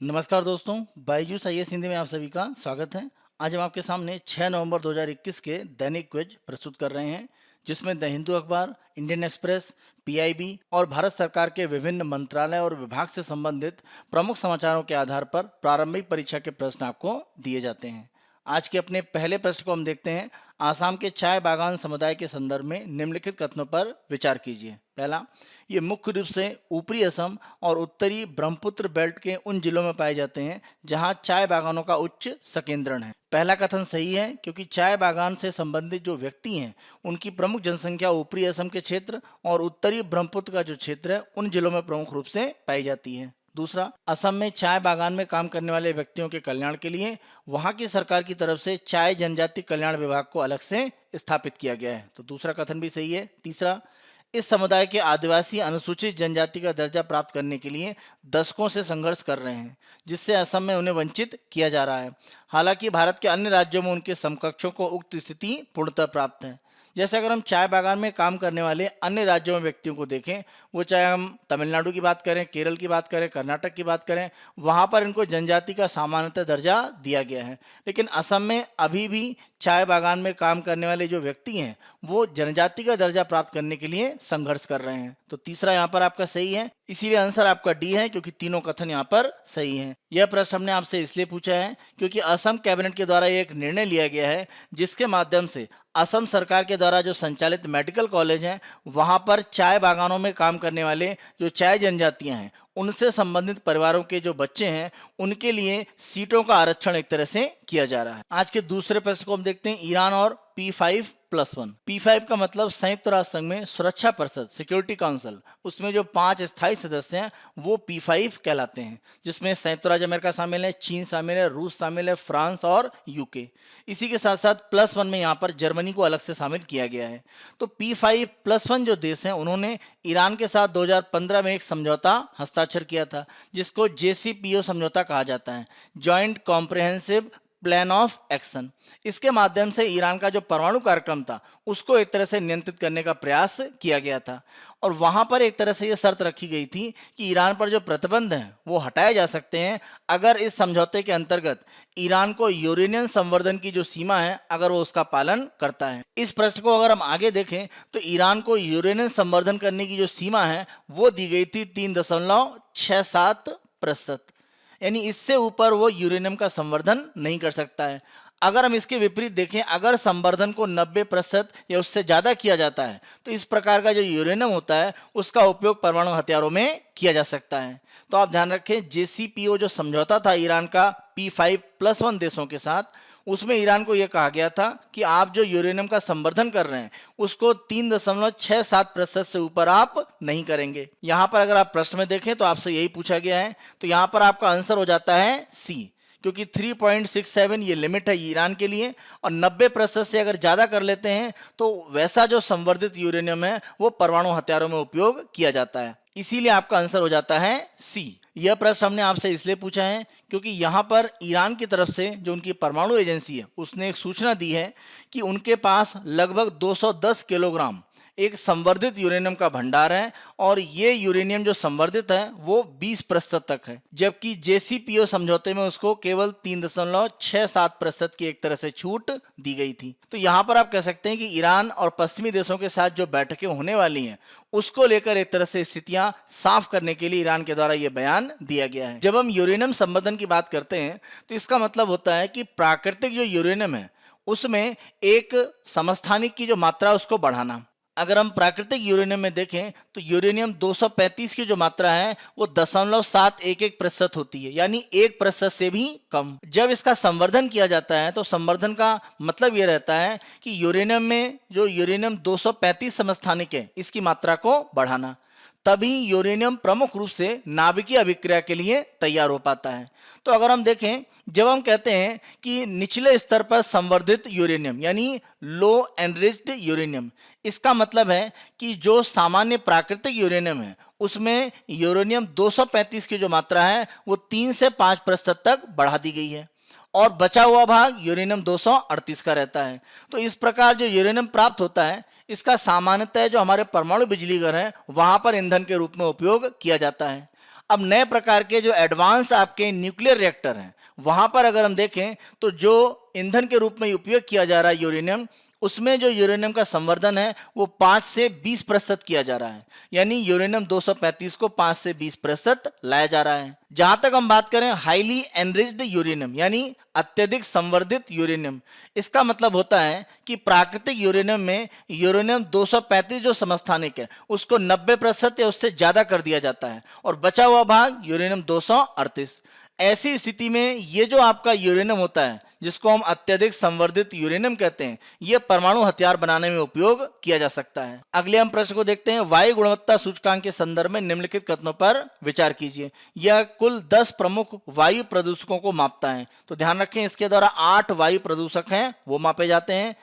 नमस्कार दोस्तों, बायजूस आईएएस हिंदी में आप सभी का स्वागत है। आज हम आपके सामने 6 नवंबर 2021 के दैनिक क्विज प्रस्तुत कर रहे हैं, जिसमें द हिंदू अखबार, इंडियन एक्सप्रेस, पीआईबी और भारत सरकार के विभिन्न मंत्रालय और विभाग से संबंधित प्रमुख समाचारों के आधार पर प्रारंभिक परीक्षा के प्रश्न आपको दिए जाते हैं। आज के अपने पहले प्रश्न को हम देखते हैं। आसाम के चाय बागान समुदाय के संदर्भ में निम्नलिखित कथनों पर विचार कीजिए। पहला, ये मुख्य रूप से ऊपरी असम और उत्तरी ब्रह्मपुत्र बेल्ट के उन जिलों में पाए जाते हैं जहां चाय बागानों का उच्च संकेंद्रण है। पहला कथन सही है, क्योंकि चाय बागान से संबंधित जो व्यक्ति हैं उनकी प्रमुख जनसंख्या ऊपरी असम के क्षेत्र और उत्तरी ब्रह्मपुत्र का जो क्षेत्र है उन जिलों में प्रमुख रूप से पाई जाती है। दूसरा, असम में चाय बागान में काम करने वाले व्यक्तियों के कल्याण के लिए वहां की सरकार की तरफ से चाय जनजाति कल्याण विभाग को अलग से स्थापित किया गया है, तो दूसरा कथन भी सही है। तीसरा, इस समुदाय के आदिवासी अनुसूचित जनजाति का दर्जा प्राप्त करने के लिए दशकों से संघर्ष कर रहे हैं, जिससे असम में उन्हें वंचित किया जा रहा है। हालांकि भारत के अन्य राज्यों में उनके समकक्षों को उक्त स्थिति पूर्णतः प्राप्त है। जैसे अगर हम चाय बागान में काम करने वाले अन्य राज्यों में व्यक्तियों को देखें, वो चाहे हम तमिलनाडु की बात करें, केरल की बात करें, कर्नाटक की बात करें, वहाँ पर इनको जनजाति का सामान्यतः दर्जा दिया गया है। लेकिन असम में अभी भी चाय बागान में काम करने वाले जो व्यक्ति हैं वो जनजाति का दर्जा प्राप्त करने के लिए संघर्ष कर रहे हैं। तो तीसरा यहाँ पर आपका सही है, इसीलिए आंसर आपका डी है, क्योंकि तीनों कथन यहाँ पर सही हैं। यह प्रश्न हमने आपसे इसलिए पूछा है क्योंकि असम कैबिनेट के द्वारा एक निर्णय लिया गया है जिसके माध्यम से असम सरकार के द्वारा जो संचालित मेडिकल कॉलेज हैं वहां पर चाय बागानों में काम करने वाले जो चाय जनजातियां हैं उनसे संबंधित परिवारों के जो बच्चे हैं उनके लिए सीटों का आरक्षण एक तरह से किया जा रहा है। आज के दूसरे प्रश्न को हम देखते हैं, ईरान और P5+1। P5 का मतलब संयुक्त राष्ट्र संघ में सुरक्षा परिषद, सिक्योरिटी काउंसिल, उसमें जो 5 स्थायी सदस्य हैं वो P5 कहलाते हैं, जिसमें संयुक्त राज्य अमेरिका शामिल है, चीन शामिल है, रूस शामिल है, फ्रांस और यूके। इसी के साथ साथ +1 में यहाँ पर जर्मनी को अलग से शामिल किया गया है। तो P5+1 जो देश हैं उन्होंने ईरान के साथ 2015 में एक समझौता हस्ताक्षर किया था, जिसको JCPO समझौता कहा जाता है, joint comprehensive plan of action. इसके माध्यम से ईरान का जो परमाणु कार्यक्रम था उसको एक तरह से नियंत्रित करने का प्रयास किया गया था, और वहां पर एक तरह से यह शर्त रखी गई थी कि ईरान पर जो प्रतिबंध हैं वो हटाए जा सकते हैं अगर इस समझौते के अंतर्गत ईरान को यूरेनियम संवर्धन की जो सीमा है अगर वो उसका पालन करता है। इस प्रश्न को अगर हम आगे देखें तो ईरान को यूरेनियम संवर्धन करने की जो सीमा है वो दी गई थी 3.67%, यानी इससे ऊपर वो यूरेनियम का संवर्धन नहीं कर सकता है। अगर हम इसके विपरीत देखें, अगर संवर्धन को 90% या उससे ज़्यादा किया जाता है तो इस प्रकार का जो यूरेनियम होता है उसका उपयोग परमाणु हथियारों में किया जा सकता है। तो आप ध्यान रखें, JCPO जो समझौता था ईरान का P5+1 देशों के साथ, उसमें ईरान को यह कहा गया था कि आप जो यूरेनियम का संवर्धन कर रहे हैं उसको 3.67% से ऊपर आप नहीं करेंगे। यहां पर अगर आप प्रश्न में देखें तो आपसे यही पूछा गया है, तो यहां पर आपका आंसर हो जाता है सी, क्योंकि 3.67 ये लिमिट है ईरान के लिए, और 90% से अगर ज़्यादा कर लेते हैं तो वैसा जो संवर्धित यूरेनियम है वो परमाणु हथियारों में उपयोग किया जाता है। इसीलिए आपका आंसर हो जाता है सी। यह प्रश्न हमने आपसे इसलिए पूछा है क्योंकि यहाँ पर ईरान की तरफ से जो उनकी परमाणु एजेंसी है उसने एक सूचना दी है कि उनके पास लगभग 210 किलोग्राम एक संवर्धित यूरेनियम का भंडार है, और ये यूरेनियम जो संवर्धित है वो 20% तक है, जबकि JCPO समझौते में उसको केवल 3.67% की एक तरह से छूट दी गई थी। तो यहाँ पर आप कह सकते हैं कि ईरान और पश्चिमी देशों के साथ जो बैठकें होने वाली हैं उसको लेकर एक तरह से स्थितियां साफ करने के लिए ईरान के द्वारा यह बयान दिया गया है। जब हम यूरेनियम संवर्धन की बात करते हैं तो इसका मतलब होता है कि प्राकृतिक जो यूरेनियम है उसमें एक समस्थानिक की जो मात्रा है उसको बढ़ाना। अगर हम प्राकृतिक यूरेनियम में देखें तो यूरेनियम 235 की जो मात्रा है वो 0.711% होती है, यानी 1% से भी कम। जब इसका संवर्धन किया जाता है तो संवर्धन का मतलब यह रहता है कि यूरेनियम में जो यूरेनियम 235 समस्थानिक है इसकी मात्रा को बढ़ाना, तभी यूरेनियम प्रमुख रूप से नाभिकीय अभिक्रिया के लिए तैयार हो पाता है। तो अगर हम देखें, जब हम कहते हैं कि निचले स्तर पर संवर्धित यूरेनियम यानी लो एनरिच्ड यूरेनियम, इसका मतलब है कि जो सामान्य प्राकृतिक यूरेनियम है उसमें यूरेनियम 235 की जो मात्रा है वो 3 से 5% तक बढ़ा दी गई है, और बचा हुआ भाग यूरेनियम 238 का रहता है। तो इस प्रकार जो यूरेनियम प्राप्त होता है इसका सामान्यतः जो हमारे परमाणु बिजली घर हैं वहां पर ईंधन के रूप में उपयोग किया जाता है। अब नए प्रकार के जो एडवांस आपके न्यूक्लियर रिएक्टर हैं, वहां पर अगर हम देखें तो जो ईंधन के रूप में उपयोग किया जा रहा है यूरेनियम, उसमें जो यूरेनियम का संवर्धन है वो 5 से 20% किया जा रहा है। यानी यूरेनियम 235 को 5 से 20% लाया जा रहा है। जहां तक हम बात करें हाईली एनरिच्ड यूरेनियम यानी अत्यधिक संवर्धित यूरेनियम, इसका मतलब होता है कि प्राकृतिक यूरेनियम में यूरेनियम 235 जो समस्थानिक है उसको 90% या उससे ज्यादा कर दिया जाता है और बचा हुआ भाग यूरेनियम 238। ऐसी स्थिति में ये जो आपका यूरेनियम होता है जिसको हम अत्यधिक संवर्धित यूरेनियम कहते हैं, यह परमाणु हथियार बनाने में उपयोग किया जा सकता है। अगले हम प्रश्न को देखते हैं, वायु गुणवत्ता सूचकांक के संदर्भ में निम्नलिखित कथनों पर विचार कीजिए। यह कुल 10 प्रमुख वायु प्रदूषकों को मापता है। तो ध्यान रखें इसके द्वारा 8 वायु प्रदूषक हैं वो मापे जाते हैं।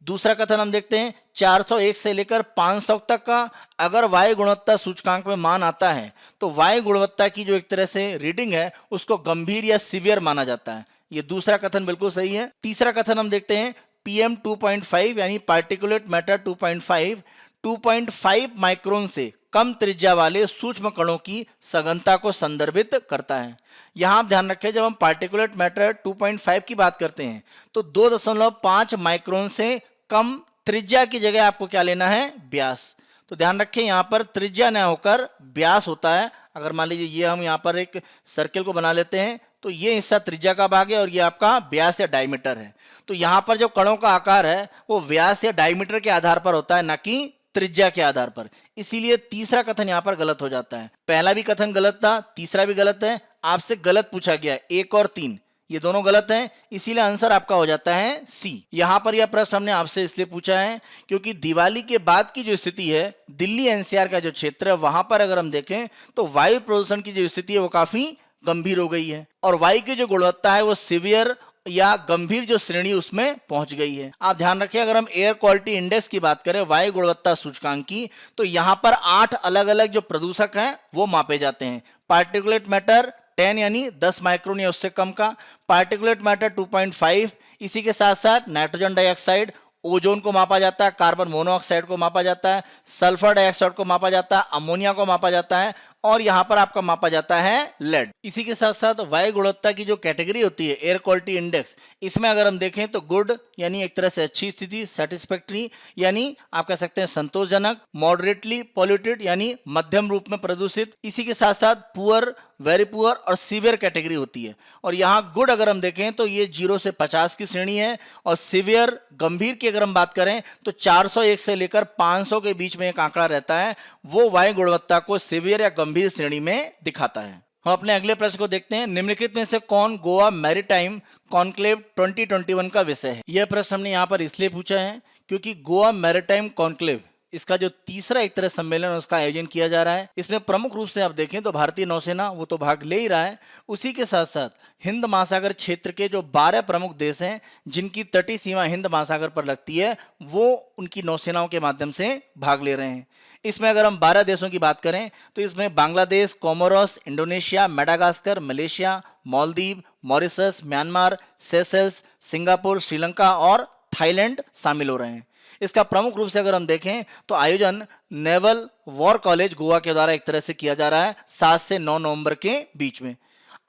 दूसरा कथन हम देखते हैं 401 से लेकर 500 तक का अगर वायु गुणवत्ता सूचकांक में मान आता है तो वायु गुणवत्ता की जो एक तरह से रीडिंग है उसको गंभीर या सीवियर माना जाता है। ये दूसरा कथन बिल्कुल सही है। तीसरा कथन हम देखते हैं PM 2.5 यानी पार्टिकुलेट मैटर 2.5 2.5 माइक्रोन से कम त्रिज्या वाले सूक्ष्म कणों की सघनता को संदर्भित करता है। यहां आप ध्यान रखें जब हम पार्टिकुलेट मैटर 2.5 की बात करते हैं तो 2.5 माइक्रोन से कम त्रिज्या की जगह आपको क्या लेना है, व्यास। तो ध्यान रखें यहां पर त्रिज्या न होकर व्यास होता है। अगर मान लीजिए ये हम यहां पर एक सर्किल को बना लेते हैं तो ये हिस्सा त्रिज्या का भाग है और ये आपका व्यास या डायमीटर है। तो यहां पर जो कणों का आकार है वो व्यास या डायमीटर के आधार पर होता है, ना कि त्रिज्या के आधार पर। इसीलिए तीसरा कथन यहां पर गलत हो जाता है। पहला भी कथन गलत था, तीसरा भी गलत है। आपसे गलत पूछा गया 1 और 3, ये दोनों गलत हैं, इसीलिए आंसर आपका हो जाता है सी। यहां पर यह प्रश्न हमने आपसे इसलिए पूछा है क्योंकि दिवाली के बाद की जो स्थिति है दिल्ली NCR का जो क्षेत्र है वहां पर अगर हम देखें तो वायु प्रदूषण की जो स्थिति है वो काफी गंभीर हो गई है और वायु की जो गुणवत्ता है वो सीवियर या गंभीर जो श्रेणी उसमें पहुंच गई है। आप ध्यान रखिए अगर हम एयर क्वालिटी इंडेक्स की बात करें वायु गुणवत्ता सूचकांक की तो यहां पर 8 अलग अलग जो प्रदूषक हैं वो मापे जाते हैं। पार्टिकुलेट मैटर 10 यानी 10 माइक्रोन या उससे कम का, पार्टिकुलेट मैटर 2.5, इसी के साथ साथ नाइट्रोजन डाइऑक्साइड, ओजोन को मापा जाता है, कार्बन मोनोऑक्साइड को मापा जाता है, सल्फर डाइऑक्साइड को मापा जाता है, अमोनिया को मापा जाता है और यहां पर आपका मापा जाता है लेड। इसी के साथ साथ वायु गुणवत्ता की जो कैटेगरी होती है एयर क्वालिटी इंडेक्स, इसमें अगर हम देखें तो गुड यानी एक तरह से अच्छी स्थिति, सेटिस्फैक्ट्री यानी आप कह सकते हैं संतोषजनक, मॉडरेटली पॉल्यूटेड यानी मध्यम रूप में प्रदूषित, इसी के साथ साथ पुअर, वेरी पुअर और सीवियर कैटेगरी होती है। और यहाँ गुड अगर हम देखें तो ये 0 से 50 की श्रेणी है और सीवियर गंभीर की अगर हम बात करें तो 401 से लेकर 500 के बीच में एक आंकड़ा रहता है, वो वायु गुणवत्ता को सीवियर या गंभीर श्रेणी में दिखाता है। हम अपने अगले प्रश्न को देखते हैं, निम्नलिखित में से कौन गोवा मैरीटाइम कॉन्क्लेव 2021 का विषय है। यह प्रश्न हमने यहाँ पर इसलिए पूछा है क्योंकि गोवा मैरीटाइम कॉन्क्लेव इसका जो तीसरा एक तरह सम्मेलन उसका आयोजन किया जा रहा है। इसमें प्रमुख रूप से आप देखें तो भारतीय नौसेना वो तो भाग ले ही रहा है, उसी के साथ साथ हिंद महासागर क्षेत्र के जो 12 प्रमुख देश हैं जिनकी तटीय सीमा हिंद महासागर पर लगती है वो उनकी नौसेनाओं के माध्यम से भाग ले रहे हैं। इसमें अगर हम 12 देशों की बात करें तो इसमें Bangladesh, Comoros, Indonesia, Madagascar, Malaysia, Maldives, Mauritius, Myanmar, Seychelles, Singapore, Sri Lanka और थाईलैंड शामिल हो रहे हैं। इसका प्रमुख रूप से अगर हम देखें तो आयोजन नेवल वॉर कॉलेज गोवा के द्वारा एक तरह से किया जा रहा है 7 से 9 नवंबर के बीच में।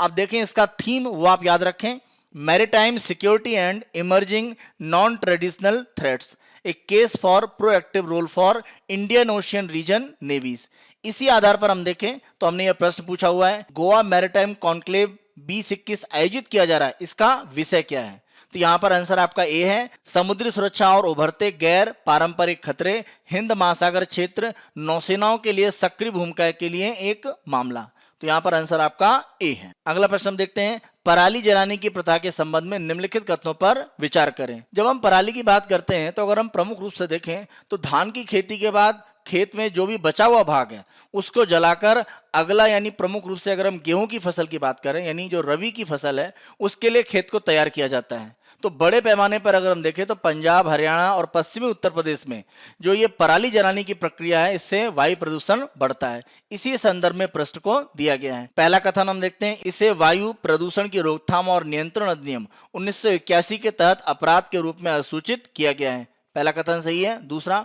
आप देखें इसका थीम वो आप याद रखें, maritime security and emerging non traditional threats, a case for proactive role for Indian Ocean region navies. इसी आधार पर हम देखें तो हमने यह प्रश्न पूछा हुआ है गोवा मैरीटाइम कॉन्क्लेव 2021 आयोजित किया जा रहा है, इसका विषय क्या है। तो यहां पर आंसर आपका ए है, समुद्री सुरक्षा और उभरते गैर पारंपरिक खतरे, हिंद महासागर क्षेत्र, नौसेनाओं के लिए सक्रिय भूमिका के लिए एक मामला। तो यहां पर आंसर आपका ए है। अगला प्रश्न हम देखते हैं, पराली जलाने की प्रथा के संबंध में निम्नलिखित कथनों पर विचार करें। जब हम पराली की बात करते हैं तो अगर हम प्रमुख रूप से देखें तो धान की खेती के बाद खेत में जो भी बचा हुआ भाग है उसको जलाकर अगला यानी प्रमुख रूप से अगर हम गेहूं की फसल की बात करें यानी जो रबी की फसल है उसके लिए खेत को तैयार किया जाता है। तो बड़े पैमाने पर अगर हम देखें तो पंजाब, हरियाणा और पश्चिमी उत्तर प्रदेश में जो ये पराली जलाने की प्रक्रिया है इससे वायु प्रदूषण बढ़ता है। इसी संदर्भ में प्रश्न को दिया गया है। पहला कथन हम देखते हैं, इसे वायु प्रदूषण की रोकथाम और नियंत्रण अधिनियम 1981 के तहत अपराध के रूप में अधिसूचित किया गया है। पहला कथन सही है। दूसरा,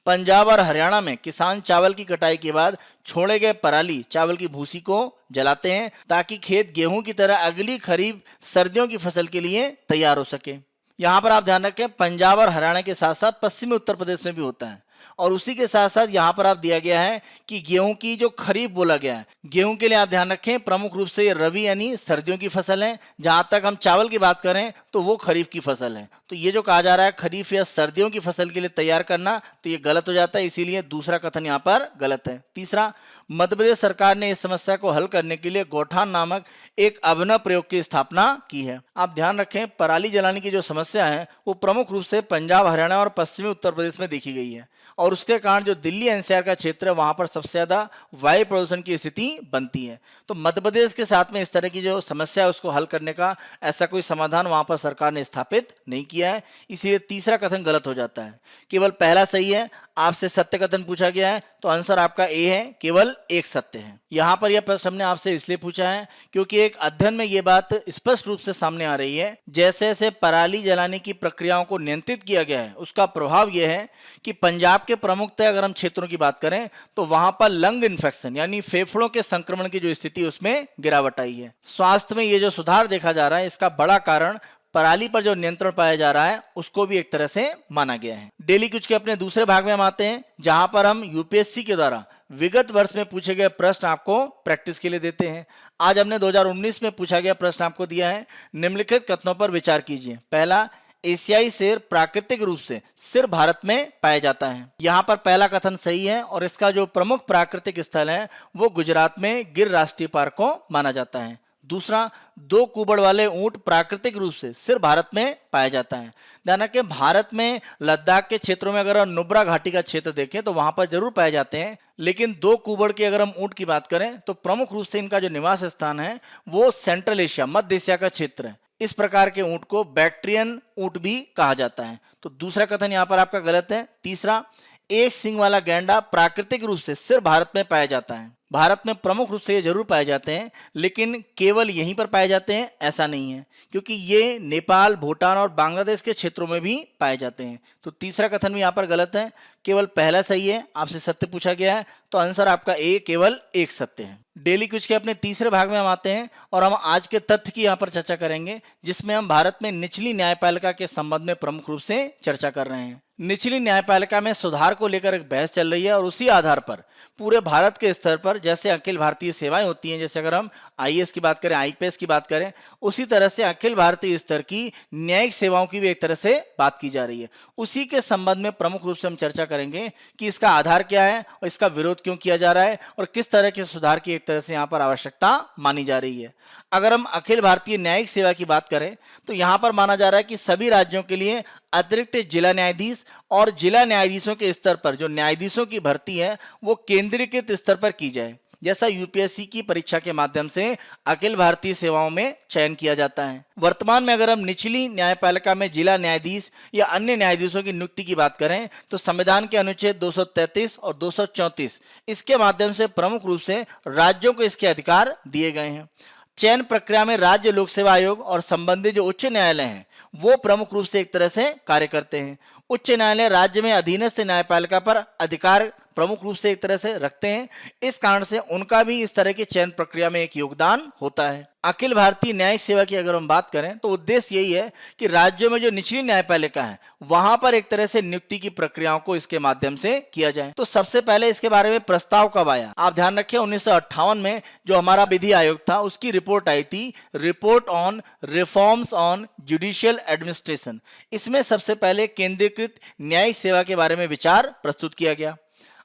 पंजाब और हरियाणा में किसान चावल की कटाई के बाद छोड़े गए पराली चावल की भूसी को जलाते हैं ताकि खेत गेहूं की तरह अगली खरीफ सर्दियों की फसल के लिए तैयार हो सके। यहाँ पर आप ध्यान रखें, पंजाब और हरियाणा के साथ साथ पश्चिमी उत्तर प्रदेश में भी होता है। और उसी के साथ साथ यहाँ पर आप दिया गया है कि गेहूं की जो खरीफ बोला गया है, गेहूं के लिए आप ध्यान रखें प्रमुख रूप से ये रबी यानी सर्दियों की फसल है। जहां तक हम चावल की बात करें तो वो खरीफ की फसल है। तो ये जो कहा जा रहा है खरीफ या सर्दियों की फसल के लिए तैयार करना, तो ये गलत हो जाता है, इसीलिए दूसरा कथन यहाँ पर गलत है। तीसरा, मध्य प्रदेश सरकार ने इस समस्या को हल करने के लिए गौठान नामक एक अभिनव प्रयोग की स्थापना की है। आप ध्यान रखें, पराली जलाने की जो समस्या है वो प्रमुख रूप से पंजाब, हरियाणा और पश्चिमी उत्तर प्रदेश में देखी गई है। और उसके कारण जो दिल्ली एनसीआर का क्षेत्र है वहां पर सबसे ज्यादा वायु प्रदूषण की स्थिति बनती है। तो मध्य प्रदेश के साथ में इस तरह की जो समस्या है उसको हल करने का ऐसा कोई समाधान वहां पर सरकार ने स्थापित नहीं किया है, इसीलिए तीसरा कथन गलत हो जाता है। केवल पहला सही है। आपसे सत्य कथन पूछा गया है तो आंसर आपका ए है, केवल एक सत्य है। यहां पर यह प्रश्न हमने आपसे इसलिए पूछा है क्योंकि एक अध्ययन में यह बात स्पष्ट रूप से सामने आ रही है, जैसे जैसे पराली जलाने की प्रक्रियाओं को नियंत्रित किया गया है उसका प्रभाव यह है कि पंजाब के प्रमुखतः अगर हम क्षेत्रों की बात करें तो वहां पर लंग इन्फेक्शन यानी फेफड़ों के संक्रमण की जो स्थिति उसमें गिरावट आई है। स्वास्थ्य में ये जो सुधार देखा जा रहा है इसका बड़ा कारण पराली पर जो नियंत्रण पाया जा रहा है उसको भी एक तरह से माना गया है। डेली क्विज के अपने दूसरे भाग में हम आते हैं जहां पर हम यूपीएससी के द्वारा विगत वर्ष में पूछे गए प्रश्न आपको प्रैक्टिस के लिए देते हैं। आज हमने 2019 में पूछा गया प्रश्न आपको दिया है, निम्नलिखित कथनों पर विचार कीजिए। पहला, एशियाई शेर प्राकृतिक रूप से सिर्फ भारत में पाया जाता है। यहाँ पर पहला कथन सही है और इसका जो प्रमुख प्राकृतिक स्थल है वो गुजरात में गिर राष्ट्रीय पार्क को माना जाता है। दूसरा, दो कुबड़ वाले ऊंट प्राकृतिक रूप से सिर्फ भारत में पाया जाता है। ध्यान रखें, भारत में लद्दाख के क्षेत्रों में अगर हम नुब्रा घाटी का क्षेत्र देखें तो वहां पर जरूर पाए जाते हैं, लेकिन दो कुबड़ के अगर हम ऊंट की बात करें तो प्रमुख रूप से इनका जो निवास स्थान है वो सेंट्रल एशिया, मध्य एशिया का क्षेत्र है। इस प्रकार के ऊंट को बैक्ट्रियन ऊंट भी कहा जाता है। तो दूसरा कथन यहाँ पर आपका गलत है। तीसरा, एक सींग वाला गैंडा प्राकृतिक रूप से सिर्फ भारत में पाया जाता है। भारत में प्रमुख रूप से ये जरूर पाए जाते हैं, लेकिन केवल यहीं पर पाए जाते हैं ऐसा नहीं है, क्योंकि ये नेपाल, भूटान और बांग्लादेश के क्षेत्रों में भी पाए जाते हैं। तो तीसरा कथन भी यहाँ पर गलत है, केवल पहला सही है। आपसे सत्य पूछा गया है तो आंसर आपका ए, केवल एक सत्य है। डेली क्विज के अपने तीसरे भाग में हम आते हैं और हम आज के तथ्य की यहाँ पर चर्चा करेंगे, जिसमें हम भारत में निचली न्यायपालिका के संबंध में प्रमुख रूप से चर्चा कर रहे हैं। निचली न्यायपालिका में सुधार को लेकर एक बहस चल रही है और उसी आधार पर पूरे भारत के स्तर पर जैसे अखिल भारतीय सेवाएं होती हैं, जैसे अगर हम आईएएस की बात करें, आईपीएस की बात करें, उसी तरह से अखिल भारतीय स्तर की न्यायिक सेवाओं की भी एक तरह से बात की जा रही है। उसी के संबंध में प्रमुख रूप से हम चर्चा करेंगे कि इसका आधार क्या है और इसका विरोध क्यों किया जा रहा है और किस तरह के सुधार की एक तरह से यहाँ पर आवश्यकता मानी जा रही है। अगर हम अखिल भारतीय न्यायिक सेवा की बात करें तो यहाँ पर माना जा रहा है कि सभी राज्यों के लिए अतिरिक्त जिला न्यायाधीश और जिला न्यायाधीशों के स्तर पर जो न्यायाधीशों की भर्ती है वो केंद्रीकृत स्तर पर की जाए, जैसा यूपीएससी की परीक्षा के माध्यम से अखिल भारतीय सेवाओं में चयन किया जाता है। वर्तमान में अगर हम निचली न्यायपालिका में जिला न्यायाधीश या अन्य न्यायाधीशों की नियुक्ति की बात करें तो संविधान के अनुच्छेद 233 और 234 इसके माध्यम से प्रमुख रूप से राज्यों को इसके अधिकार दिए गए हैं। चयन प्रक्रिया में राज्य लोक सेवा आयोग और संबंधित जो उच्च न्यायालय हैं वो प्रमुख रूप से एक तरह से कार्य करते हैं। उच्च न्यायालय राज्य में अधीनस्थ न्यायपालिका पर अधिकार प्रमुख रूप से एक तरह से रखते हैं, इस कारण से उनका भी इस तरह की चयन प्रक्रिया में एक योगदान होता है। अखिल भारतीय न्यायिक सेवा की अगर हम बात करें तो उद्देश्य यही है कि राज्यों में जो निचली न्यायपालिका है वहां पर एक तरह से नियुक्ति की प्रक्रियाओं को इसके माध्यम से किया जाए। तो सबसे पहले इसके बारे में प्रस्ताव कब आया, आप ध्यान रखिए 1958 में जो हमारा विधि आयोग था उसकी रिपोर्ट आई थी, report on reforms on judicial administration. इसमें सबसे पहले केंद्रीकृत न्यायिक सेवा के बारे में विचार प्रस्तुत किया गया।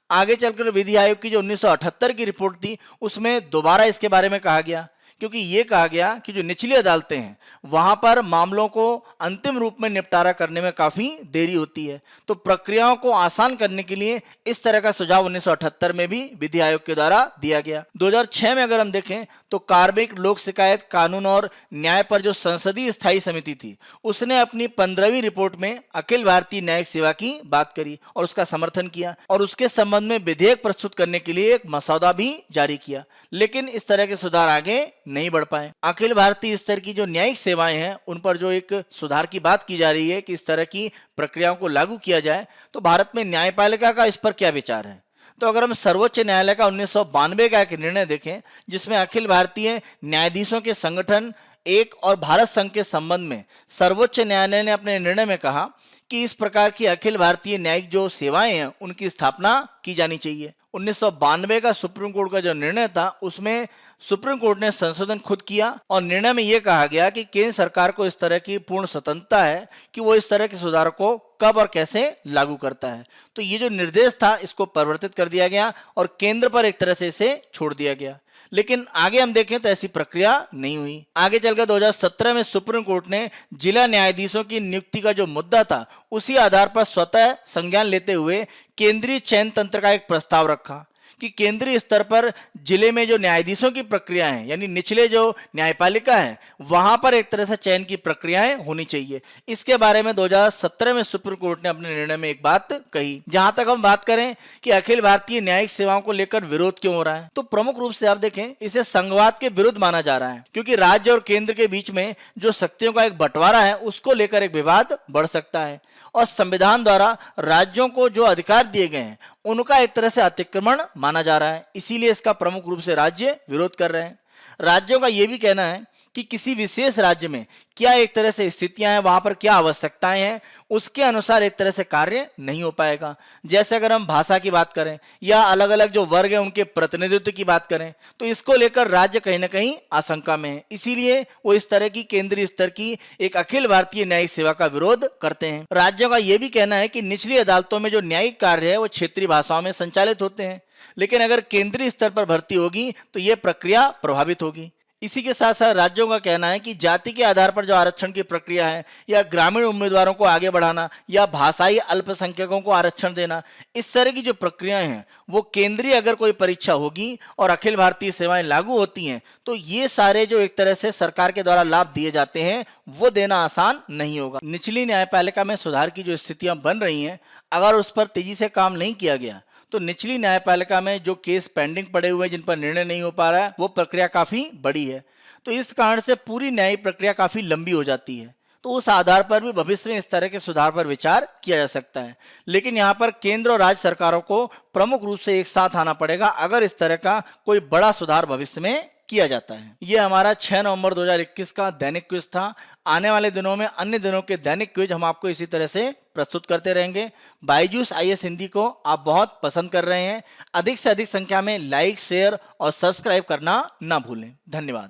आगे चलकर विधि आयोग की जो 1978 की रिपोर्ट थी उसमें दोबारा इसके बारे में कहा गया, क्योंकि ये कहा गया कि जो निचली अदालतें हैं वहां पर मामलों को अंतिम रूप में निपटारा करने में काफी देरी होती है, तो प्रक्रियाओं को आसान करने के लिए इस तरह का सुझाव 1978 में भी विधि आयोग के द्वारा दिया गया। 2006 में अगर हम देखें तो कार्मिक लोक शिकायत कानून और न्याय पर जो संसदीय स्थायी समिति थी उसने अपनी 15वीं रिपोर्ट में अखिल भारतीय न्यायिक सेवा की बात करी और उसका समर्थन किया और उसके संबंध में विधेयक प्रस्तुत करने के लिए एक मसौदा भी जारी किया, लेकिन इस तरह के सुधार आगे नहीं बढ़ पाए। अखिल भारतीय स्तर की जो न्यायिक सेवाएं हैं उन पर जो एक सुधार की बात की जा रही है कि इस तरह की प्रक्रियाओं को लागू किया जाए, तो भारत में न्यायपालिका का इस पर क्या विचार है। तो अगर हम सर्वोच्च न्यायालय का 1992 का एक निर्णय देखें, जिसमें अखिल भारतीय न्यायाधीशों के संगठन एक और भारत संघ के संबंध में सर्वोच्च न्यायालय ने अपने निर्णय में कहा कि इस प्रकार की अखिल भारतीय न्यायिक जो सेवाएं हैं उनकी स्थापना की जानी चाहिए। 1992 का सुप्रीम कोर्ट का जो निर्णय था उसमें सुप्रीम कोर्ट ने संशोधन खुद किया और निर्णय में यह कहा गया कि केंद्र सरकार को इस तरह की पूर्ण स्वतंत्रता है कि वो इस तरह के सुधारों को कब और कैसे लागू करता है। तो ये जो निर्देश था इसको परिवर्तित कर दिया गया और केंद्र पर एक तरह से इसे छोड़ दिया गया। लेकिन आगे हम देखें तो ऐसी प्रक्रिया नहीं हुई। आगे चलकर 2017 में सुप्रीम कोर्ट ने जिला न्यायाधीशों की नियुक्ति का जो मुद्दा था उसी आधार पर स्वतः संज्ञान लेते हुए केंद्रीय चयन तंत्र का एक प्रस्ताव रखा कि केंद्रीय स्तर पर जिले में जो न्यायाधीशों की प्रक्रिया है, यानी निचले जो न्यायपालिका है, वहां पर एक तरह से चयन की प्रक्रियाएं होनी चाहिए। इसके बारे में 2017 में सुप्रीम कोर्ट ने अपने निर्णय में एक बात कही। जहां तक हम बात करें कि अखिल भारतीय न्यायिक सेवाओं को लेकर विरोध क्यों हो रहा है, तो प्रमुख रूप से आप देखें इसे संघवाद के विरुद्ध माना जा रहा है, क्योंकि राज्य और केंद्र के बीच में जो शक्तियों का एक बंटवारा है उसको लेकर एक विवाद बढ़ सकता है और संविधान द्वारा राज्यों को जो अधिकार दिए गए हैं उनका एक तरह से अतिक्रमण माना जा रहा है। इसीलिए इसका प्रमुख रूप से राज्य विरोध कर रहे हैं। राज्यों का यह भी कहना है कि किसी विशेष राज्य में क्या एक तरह से स्थितियां हैं, वहां पर क्या आवश्यकताएं हैं, उसके अनुसार एक तरह से कार्य नहीं हो पाएगा। जैसे अगर हम भाषा की बात करें या अलग अलग जो वर्ग है उनके प्रतिनिधित्व की बात करें, तो इसको लेकर राज्य कहीं ना कहीं आशंका में है। इसीलिए वो इस तरह की केंद्रीय स्तर की एक अखिल भारतीय न्यायिक सेवा का विरोध करते हैं। राज्यों का यह भी कहना है कि निचली अदालतों में जो न्यायिक कार्य है वो क्षेत्रीय भाषाओं में संचालित होते हैं, लेकिन अगर केंद्रीय स्तर पर भर्ती होगी तो यह प्रक्रिया प्रभावित होगी। इसी के साथ साथ राज्यों का कहना है कि जाति के आधार पर जो आरक्षण की प्रक्रिया है या ग्रामीण उम्मीदवारों को आगे बढ़ाना या भाषाई अल्पसंख्यकों को आरक्षण देना, इस तरह की जो प्रक्रियाएं हैं वो केंद्रीय अगर कोई परीक्षा होगी और अखिल भारतीय सेवाएं लागू होती हैं तो ये सारे जो एक तरह से सरकार के द्वारा लाभ दिए जाते हैं वो देना आसान नहीं होगा। निचली न्यायपालिका में सुधार की जो स्थितियां बन रही हैं, अगर उस पर तेजी से काम नहीं किया गया तो निचली न्यायपालिका में जो केस पेंडिंग पड़े हुए हैं जिन पर निर्णय नहीं हो पा रहा है वो प्रक्रिया काफी बड़ी है। तो इस कारण से पूरी न्यायिक प्रक्रिया काफी लंबी हो जाती है। तो उस आधार पर भी भविष्य में इस तरह के सुधार पर विचार किया जा सकता है, लेकिन यहाँ पर केंद्र और राज्य सरकारों को प्रमुख रूप से एक साथ आना पड़ेगा अगर इस तरह का कोई बड़ा सुधार भविष्य में किया जाता है। ये हमारा 6 नवंबर 2021 का दैनिक क्विज था। आने वाले दिनों में अन्य दिनों के दैनिक क्विज हम आपको इसी तरह से प्रस्तुत करते रहेंगे। बायजूस आईएएस हिंदी को आप बहुत पसंद कर रहे हैं। अधिक से अधिक संख्या में लाइक, शेयर और सब्सक्राइब करना ना भूलें। धन्यवाद।